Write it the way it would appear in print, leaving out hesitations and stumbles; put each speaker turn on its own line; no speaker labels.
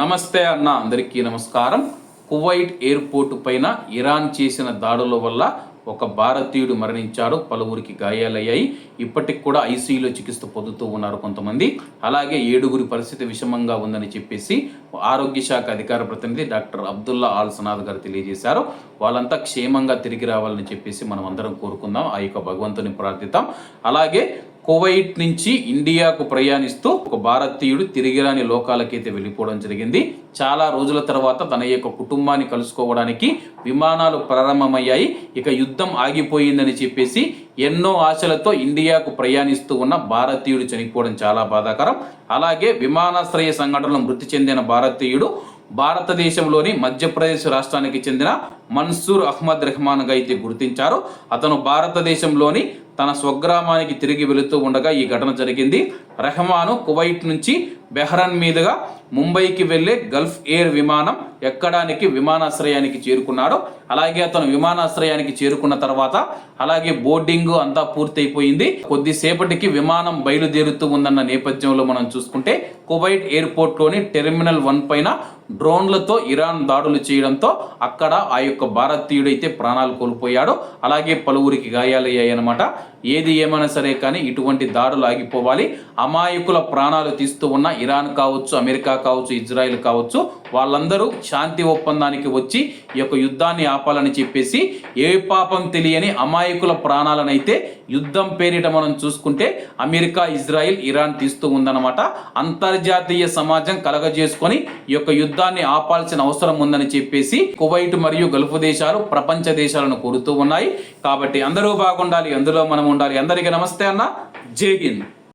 నమస్తే అన్న, అందరికీ నమస్కారం. కువైట్ ఎయిర్పోర్టు పైన ఇరాన్ చేసిన దాడుల వల్ల ఒక భారతీయుడు మరణించాడు, పలువురికి గాయాలయ్యాయి. ఇప్పటికి కూడా ఐసీయూలో చికిత్స పొందుతూ ఉన్నారు కొంతమంది. అలాగే 7గురి పరిస్థితి విషమంగా ఉందని చెప్పేసి ఆరోగ్య శాఖ అధికార ప్రతినిధి డాక్టర్ అబ్దుల్లా ఆల్ సనాద్ గారు తెలియజేశారు. వాళ్ళంతా క్షేమంగా తిరిగి రావాలని చెప్పేసి మనం అందరం కోరుకుందాం, ఆ యొక్క భగవంతుని ప్రార్థిద్దాం. అలాగే కువైట్ నుంచి ఇండియాకు ప్రయాణిస్తూ ఒక భారతీయుడు తిరిగిరాని లోకాలకైతే వెళ్ళిపోవడం జరిగింది. చాలా రోజుల తర్వాత తన యొక్క కుటుంబాన్ని కలుసుకోవడానికి విమానాలు ప్రారంభమయ్యాయి. ఇక యుద్ధం ఆగిపోయిందని చెప్పేసి ఎన్నో ఆశలతో ఇండియాకు ప్రయాణిస్తూ ఉన్న భారతీయుడు చనిపోవడం చాలా బాధాకరం. అలాగే విమానాశ్రయ సంఘటనలో మృతి చెందిన భారతీయుడు భారతదేశంలోని మధ్యప్రదేశ్ రాష్ట్రానికి చెందిన మన్సూర్ అహ్మద్ రెహమాన్గా అయితే గుర్తించారు. అతను భారతదేశంలోని తన స్వగ్రామానికి తిరిగి వెళుతూ ఉండగా ఈ ఘటన జరిగింది. రెహమాను కువైట్ నుంచి బెహ్రన్ మీదుగా ముంబైకి వెళ్లే గల్ఫ్ ఎయిర్ విమానం ఎక్కడానికి విమానాశ్రయానికి చేరుకున్నాడు. అలాగే అతను విమానాశ్రయానికి చేరుకున్న తర్వాత అలాగే బోర్డింగ్ అంతా పూర్తయిపోయింది. కొద్దిసేపటికి విమానం బయలుదేరుతూ ఉందన్న నేపథ్యంలో మనం చూసుకుంటే కువైట్ ఎయిర్పోర్ట్లోని టెర్మినల్ 1 పైన డ్రోన్లతో ఇరాన్ దాడులు చేయడంతో అక్కడ ఆ యొక్క భారతీయుడైతే ప్రాణాలు కోల్పోయాడు. అలాగే పలువురికి గాయాలయ్యాయి అన్నమాట. ఏది ఏమైనా సరే కానీ ఇటువంటి దాడులు ఆగిపోవాలి. అమాయకుల ప్రాణాలు తీస్తూ ఉన్న ఇరాన్ కావచ్చు, అమెరికా కావచ్చు, ఇజ్రాయెల్ కావచ్చు, వాళ్ళందరూ శాంతి ఒప్పందానికి వచ్చి ఈ యొక్క యుద్ధాన్ని ఆపాలని చెప్పేసి ఏ పాపం తెలియని అమాయకుల ప్రాణాలనైతే యుద్ధం పేరిట మనం చూసుకుంటే అమెరికా, ఇజ్రాయెల్, ఇరాన్ తీస్తూ ఉందన్నమాట. అంతర్జాతీయ సమాజం కలగజేసుకొని ఈ యొక్క యుద్ధాన్ని ఆపాల్సిన అవసరం ఉందని చెప్పేసి కువైట్ మరియు గల్ఫ్ దేశాలు ప్రపంచ దేశాలను కోరుతూ ఉన్నాయి. కాబట్టి అందరూ బాగుండాలి, అందులో మనం ఉండాలి. అందరికీ నమస్తే అన్న, జై హింద్.